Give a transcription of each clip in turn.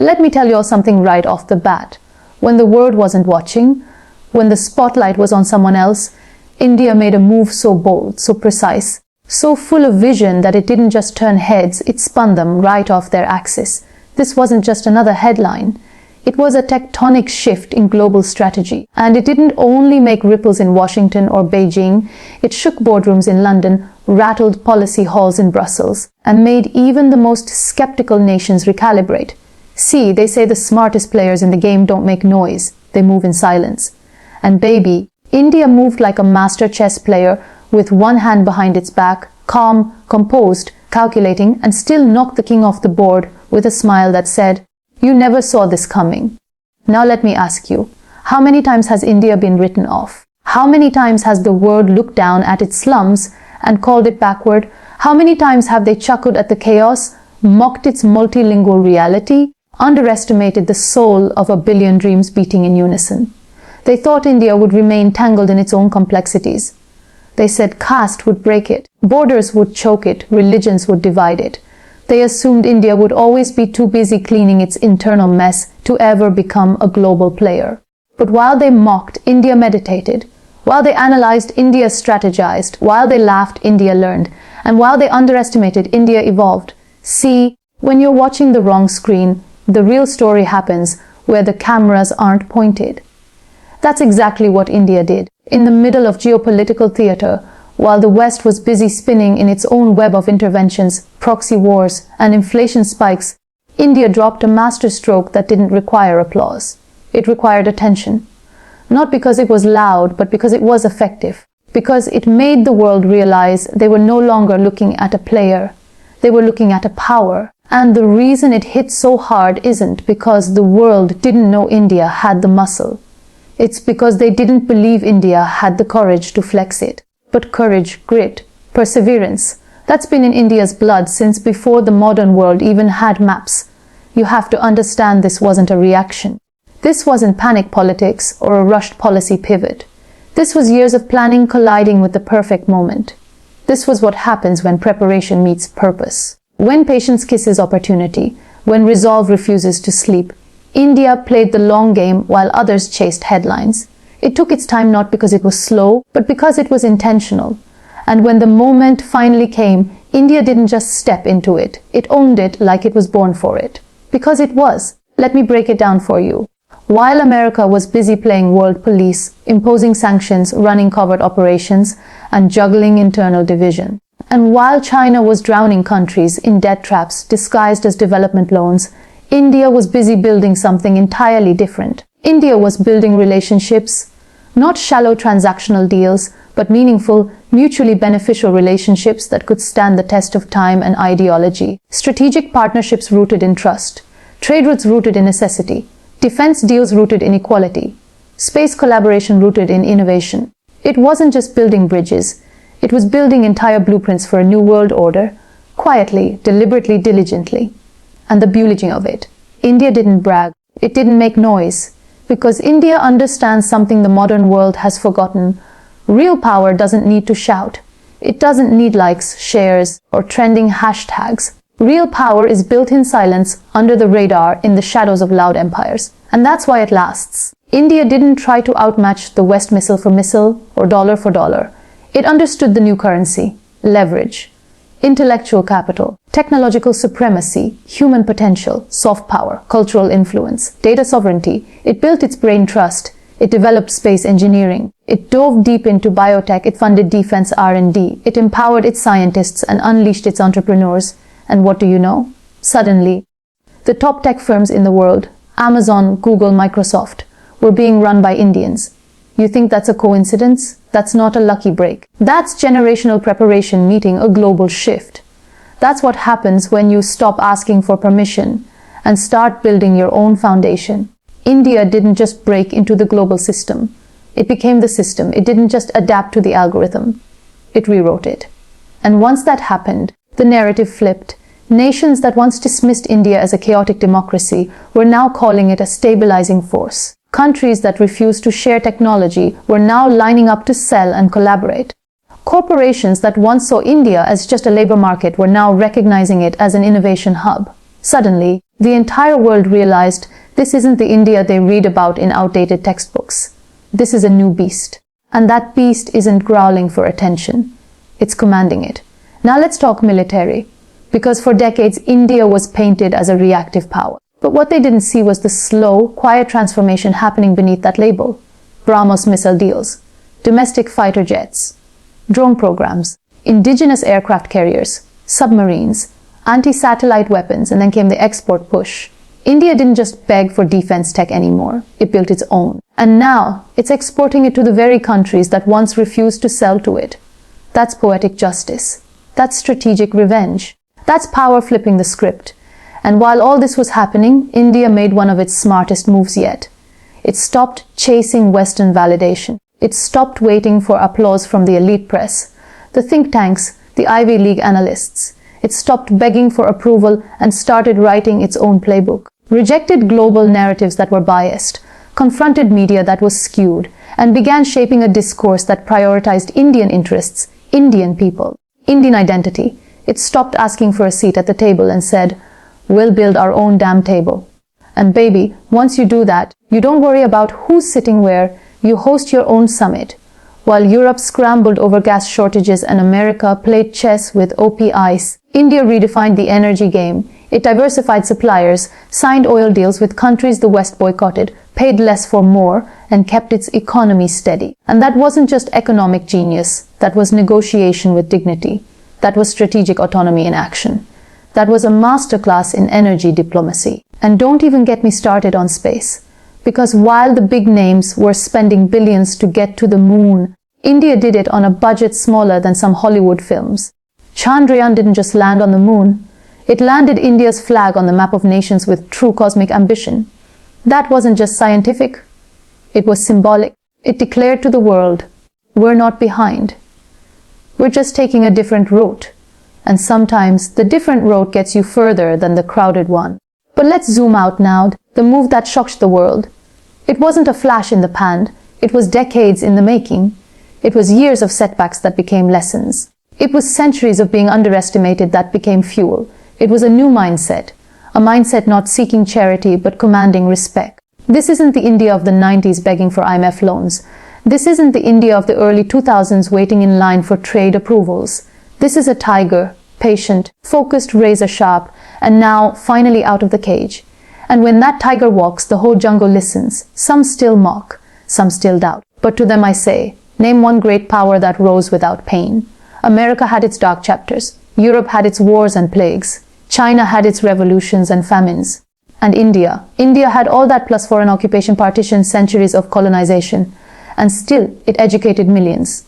Let me tell you all something right off the bat. When the world wasn't watching, when the spotlight was on someone else, India made a move so bold, so precise, so full of vision that it didn't just turn heads, it spun them right off their axis. This wasn't just another headline. It was a tectonic shift in global strategy. And it didn't only make ripples in Washington or Beijing, it shook boardrooms in London, rattled policy halls in Brussels, and made even the most skeptical nations recalibrate. See, they say the smartest players in the game don't make noise, they move in silence. And baby, India moved like a master chess player with one hand behind its back, calm, composed, calculating, and still knocked the king off the board with a smile that said, "You never saw this coming." Now let me ask you, how many times has India been written off? How many times has the world looked down at its slums and called it backward? How many times have they chuckled at the chaos, mocked its multilingual reality, underestimated the soul of a billion dreams beating in unison? They thought India would remain tangled in its own complexities. They said caste would break it, borders would choke it, religions would divide it. They assumed India would always be too busy cleaning its internal mess to ever become a global player. But while they mocked, India meditated. While they analyzed, India strategized. While they laughed, India learned. And while they underestimated, India evolved. See, when you're watching the wrong screen, the real story happens where the cameras aren't pointed. That's exactly what India did. In the middle of geopolitical theater, while the West was busy spinning in its own web of interventions, proxy wars, and inflation spikes, India dropped a masterstroke that didn't require applause. It required attention. Not because it was loud, but because it was effective. Because it made the world realize they were no longer looking at a player. They were looking at a power. And the reason it hit so hard isn't because the world didn't know India had the muscle. It's because they didn't believe India had the courage to flex it. But courage, grit, perseverance, that's been in India's blood since before the modern world even had maps. You have to understand this wasn't a reaction. This wasn't panic politics or a rushed policy pivot. This was years of planning colliding with the perfect moment. This was what happens when preparation meets purpose. When patience kisses opportunity, when resolve refuses to sleep, India played the long game while others chased headlines. It took its time not because it was slow, but because it was intentional. And when the moment finally came, India didn't just step into it. It owned it like it was born for it. Because it was. Let me break it down for you. While America was busy playing world police, imposing sanctions, running covert operations, and juggling internal division, and while China was drowning countries in debt traps disguised as development loans, India was busy building something entirely different. India was building relationships, not shallow transactional deals, but meaningful, mutually beneficial relationships that could stand the test of time and ideology. Strategic partnerships rooted in trust, trade routes rooted in necessity, defense deals rooted in equality, space collaboration rooted in innovation. It wasn't just building bridges, it was building entire blueprints for a new world order, quietly, deliberately, diligently. And the beauty of it, India didn't brag, it didn't make noise, because India understands something the modern world has forgotten. Real power doesn't need to shout. It doesn't need likes, shares, or trending hashtags. Real power is built in silence, under the radar, in the shadows of loud empires. And that's why it lasts. India didn't try to outmatch the West missile for missile or dollar for dollar. It understood the new currency, leverage, intellectual capital, technological supremacy, human potential, soft power, cultural influence, data sovereignty. It built its brain trust. It developed space engineering. It dove deep into biotech. It funded defense R&D. It empowered its scientists and unleashed its entrepreneurs. And what do you know? Suddenly, the top tech firms in the world, Amazon, Google, Microsoft, were being run by Indians. You think that's a coincidence? That's not a lucky break. That's generational preparation meeting a global shift. That's what happens when you stop asking for permission and start building your own foundation. India didn't just break into the global system. It became the system. It didn't just adapt to the algorithm. It rewrote it. And once that happened, the narrative flipped. Nations that once dismissed India as a chaotic democracy were now calling it a stabilizing force. Countries that refused to share technology were now lining up to sell and collaborate. Corporations that once saw India as just a labor market were now recognizing it as an innovation hub. Suddenly, The entire world realized this isn't the India they read about in outdated textbooks. This is a new beast. And that beast isn't growling for attention. It's commanding it. Now let's talk military. Because for decades, India was painted as a reactive power. But what they didn't see was the slow, quiet transformation happening beneath that label. BrahMos missile deals, domestic fighter jets, drone programs, indigenous aircraft carriers, submarines, anti-satellite weapons, and then came the export push. India didn't just beg for defense tech anymore. It built its own. And now, it's exporting it to the very countries that once refused to sell to it. That's poetic justice. That's strategic revenge. That's power flipping the script. And while all this was happening, India made one of its smartest moves yet. It stopped chasing Western validation. It stopped waiting for applause from the elite press, the think tanks, the Ivy League analysts. It stopped begging for approval and started writing its own playbook. Rejected global narratives that were biased, confronted media that was skewed, and began shaping a discourse that prioritized Indian interests, Indian people, Indian identity. It stopped asking for a seat at the table and said, "We'll build our own damn table." And baby, once you do that, you don't worry about who's sitting where, you host your own summit. While Europe scrambled over gas shortages and America played chess with OP ice, India redefined the energy game. It diversified suppliers, signed oil deals with countries the West boycotted, paid less for more, and kept its economy steady. And that wasn't just economic genius, that was negotiation with dignity. That was strategic autonomy in action. That was a masterclass in energy diplomacy. And don't even get me started on space. Because while the big names were spending billions to get to the moon, India did it on a budget smaller than some Hollywood films. Chandrayaan didn't just land on the moon. It landed India's flag on the map of nations with true cosmic ambition. That wasn't just scientific. It was symbolic. It declared to the world, we're not behind. We're just taking a different route. And sometimes the different road gets you further than the crowded one. But let's zoom out now, the move that shocked the world. It wasn't a flash in the pan. It was decades in the making. It was years of setbacks that became lessons. It was centuries of being underestimated that became fuel. It was a new mindset. A mindset not seeking charity but commanding respect. This isn't the India of the 90s begging for IMF loans. This isn't the India of the early 2000s waiting in line for trade approvals. This is a tiger, patient, focused, razor sharp, and now finally out of the cage. And when that tiger walks, the whole jungle listens. Some still mock, some still doubt. But to them I say, name one great power that rose without pain. America had its dark chapters. Europe had its wars and plagues. China had its revolutions and famines. And India had all that plus foreign occupation, partition, centuries of colonization. And still, it educated millions.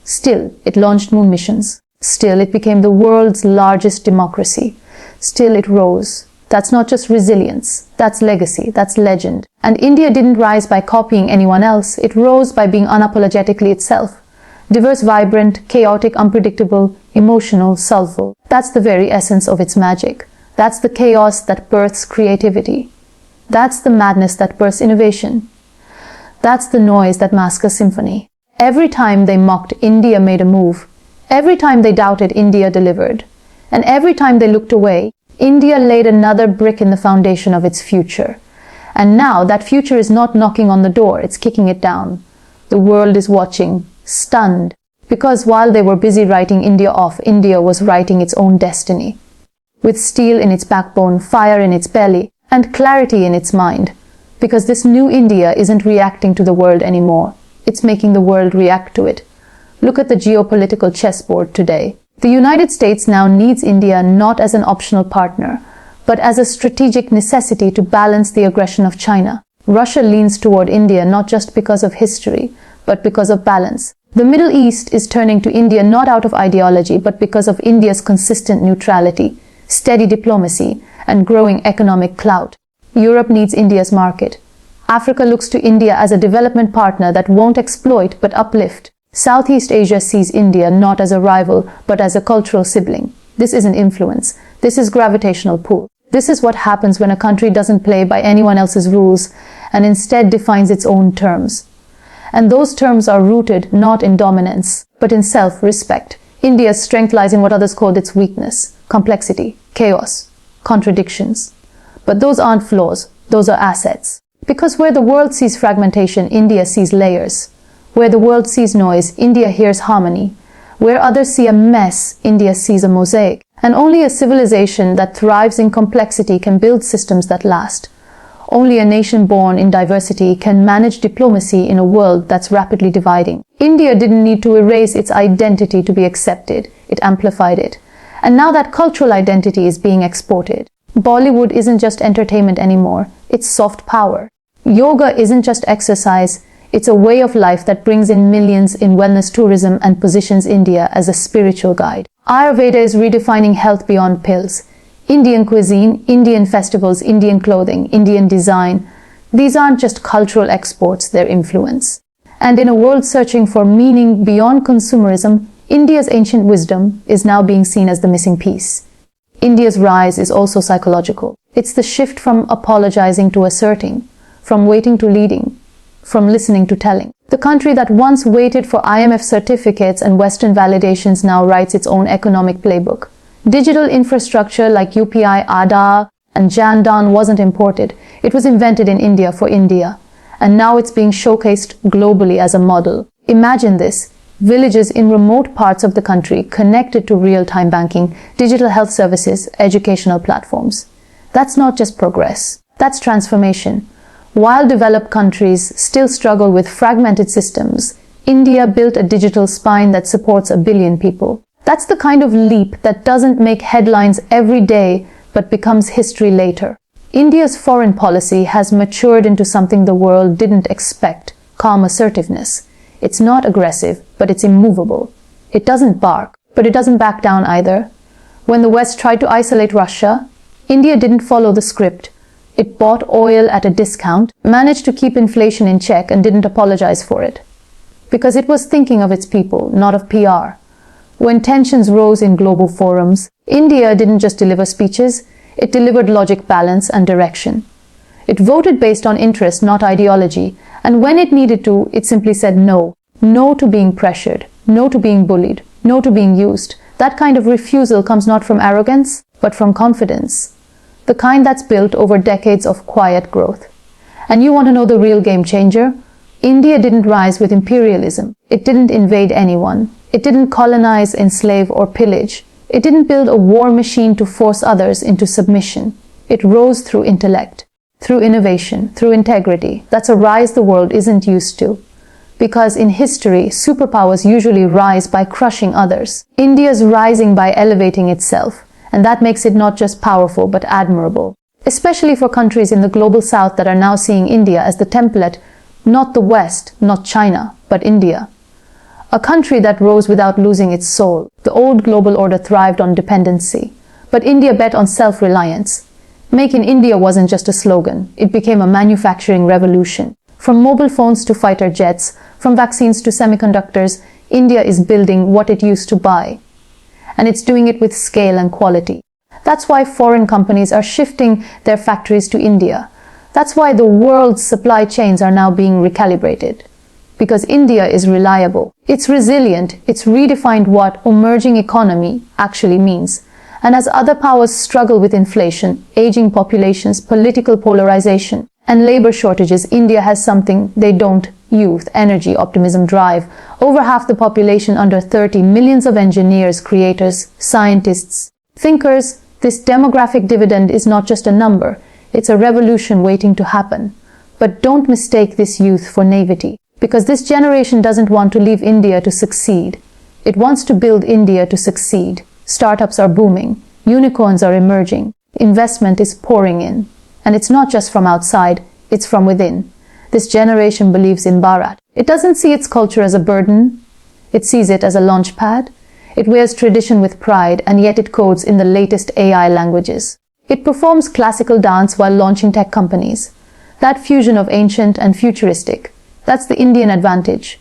Still, it launched moon missions. Still, it became the world's largest democracy. Still, it rose. That's not just resilience. That's legacy. That's legend. And India didn't rise by copying anyone else. It rose by being unapologetically itself. Diverse, vibrant, chaotic, unpredictable, emotional, soulful. That's the very essence of its magic. That's the chaos that births creativity. That's the madness that births innovation. That's the noise that masks a symphony. Every time they mocked, India made a move. Every time they doubted, India delivered. And every time they looked away, India laid another brick in the foundation of its future. And now that future is not knocking on the door, it's kicking it down. The world is watching, stunned. Because while they were busy writing India off, India was writing its own destiny. With steel in its backbone, fire in its belly, and clarity in its mind. Because this new India isn't reacting to the world anymore. It's making the world react to it. Look at the geopolitical chessboard today. The United States now needs India not as an optional partner, but as a strategic necessity to balance the aggression of China. Russia leans toward India not just because of history, but because of balance. The Middle East is turning to India not out of ideology, but because of India's consistent neutrality, steady diplomacy, and growing economic clout. Europe needs India's market. Africa looks to India as a development partner that won't exploit but uplift. Southeast Asia sees India not as a rival, but as a cultural sibling. This isn't influence. This is gravitational pull. This is what happens when a country doesn't play by anyone else's rules and instead defines its own terms. And those terms are rooted not in dominance, but in self-respect. India's strength lies in what others called its weakness: complexity, chaos, contradictions. But those aren't flaws, those are assets. Because where the world sees fragmentation, India sees layers. Where the world sees noise, India hears harmony. Where others see a mess, India sees a mosaic. And only a civilization that thrives in complexity can build systems that last. Only a nation born in diversity can manage diplomacy in a world that's rapidly dividing. India didn't need to erase its identity to be accepted. It amplified it. And now that cultural identity is being exported. Bollywood isn't just entertainment anymore. It's soft power. Yoga isn't just exercise. It's a way of life that brings in millions in wellness tourism and positions India as a spiritual guide. Ayurveda is redefining health beyond pills. Indian cuisine, Indian festivals, Indian clothing, Indian design. These aren't just cultural exports, they're influence. And in a world searching for meaning beyond consumerism, India's ancient wisdom is now being seen as the missing piece. India's rise is also psychological. It's the shift from apologizing to asserting, from waiting to leading, from listening to telling. The country that once waited for IMF certificates and Western validations now writes its own economic playbook. Digital infrastructure like UPI, Aadhaar, and Jan Dhan wasn't imported. It was invented in India for India. And now it's being showcased globally as a model. Imagine this. Villages in remote parts of the country connected to real-time banking, digital health services, educational platforms. That's not just progress. That's transformation. While developed countries still struggle with fragmented systems, India built a digital spine that supports 1 billion people. That's the kind of leap that doesn't make headlines every day but becomes history later. India's foreign policy has matured into something the world didn't expect: calm assertiveness. It's not aggressive, but it's immovable. It doesn't bark, but it doesn't back down either. When the West tried to isolate Russia, India didn't follow the script. It bought oil at a discount, managed to keep inflation in check, and didn't apologize for it. Because it was thinking of its people, not of PR. When tensions rose in global forums, India didn't just deliver speeches, it delivered logic, balance, and direction. It voted based on interest, not ideology, and when it needed to, it simply said no. No to being pressured, no to being bullied, no to being used. That kind of refusal comes not from arrogance, but from confidence. The kind that's built over decades of quiet growth. And you want to know the real game changer? India didn't rise with imperialism. It didn't invade anyone. It didn't colonize, enslave, or pillage. It didn't build a war machine to force others into submission. It rose through intellect, through innovation, through integrity. That's a rise the world isn't used to. Because in history, superpowers usually rise by crushing others. India's rising by elevating itself. And that makes it not just powerful, but admirable. Especially for countries in the global south that are now seeing India as the template, not the West, not China, but India. A country that rose without losing its soul. The old global order thrived on dependency. But India bet on self-reliance. Make in India wasn't just a slogan. It became a manufacturing revolution. From mobile phones to fighter jets, from vaccines to semiconductors, India is building what it used to buy. And it's doing it with scale and quality. That's why foreign companies are shifting their factories to India. That's why the world's supply chains are now being recalibrated. Because India is reliable. It's resilient. It's redefined what emerging economy actually means. And as other powers struggle with inflation, aging populations, political polarization, and labor shortages, India has something they don't: youth, energy, optimism, drive. Over half the population under 30, millions of engineers, creators, scientists, thinkers. This demographic dividend is not just a number. It's a revolution waiting to happen. But don't mistake this youth for naivety. Because this generation doesn't want to leave India to succeed. It wants to build India to succeed. Startups are booming. Unicorns are emerging. Investment is pouring in. And it's not just from outside, it's from within. This generation believes in Bharat. It doesn't see its culture as a burden. It sees it as a launch pad. It wears tradition with pride, and yet it codes in the latest AI languages. It performs classical dance while launching tech companies. That fusion of ancient and futuristic, that's the Indian advantage.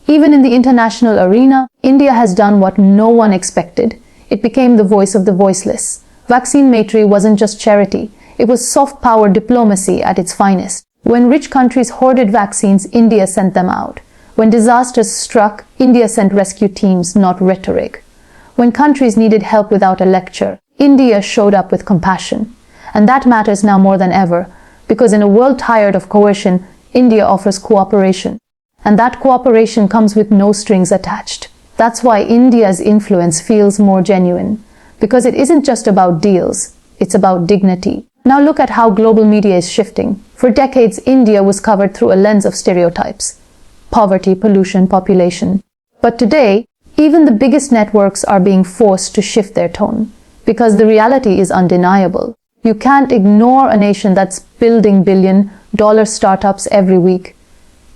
Even in the international arena, India has done what no one expected. It became the voice of the voiceless. Vaccine matri wasn't just charity. It was soft power diplomacy at its finest. When rich countries hoarded vaccines, India sent them out. When disasters struck, India sent rescue teams, not rhetoric. When countries needed help without a lecture, India showed up with compassion. And that matters now more than ever, because in a world tired of coercion, India offers cooperation. And that cooperation comes with no strings attached. That's why India's influence feels more genuine, because it isn't just about deals, it's about dignity. Now look at how global media is shifting. For decades, India was covered through a lens of stereotypes: poverty, pollution, population. But today, even the biggest networks are being forced to shift their tone, because the reality is undeniable. You can't ignore a nation that's building billion-dollar startups every week.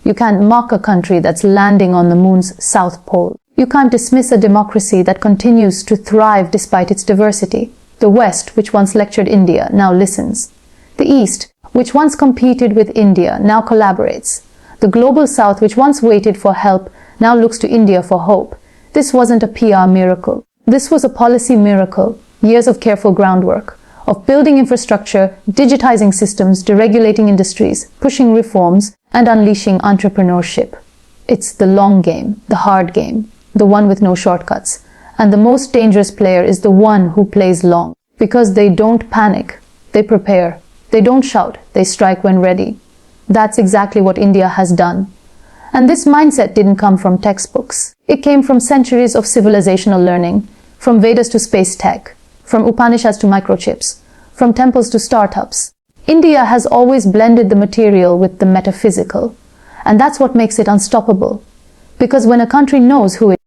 You can't mock a country that's landing on the moon's south pole. You can't dismiss a democracy that continues to thrive despite its diversity. The West, which once lectured India, now listens. The East, which once competed with India, now collaborates. The global South, which once waited for help, now looks to India for hope. This wasn't a PR miracle. This was a policy miracle. Years of careful groundwork, of building infrastructure, digitizing systems, deregulating industries, pushing reforms, and unleashing entrepreneurship. It's the long game, the hard game, the one with no shortcuts. And the most dangerous player is the one who plays long, because they don't panic, they prepare. They don't shout, they strike when ready. That's exactly what India has done. And this mindset didn't come from textbooks. It came from centuries of civilizational learning, from Vedas to space tech, from Upanishads to microchips, from temples to startups. India has always blended the material with the metaphysical. And that's what makes it unstoppable. Because when a country knows who it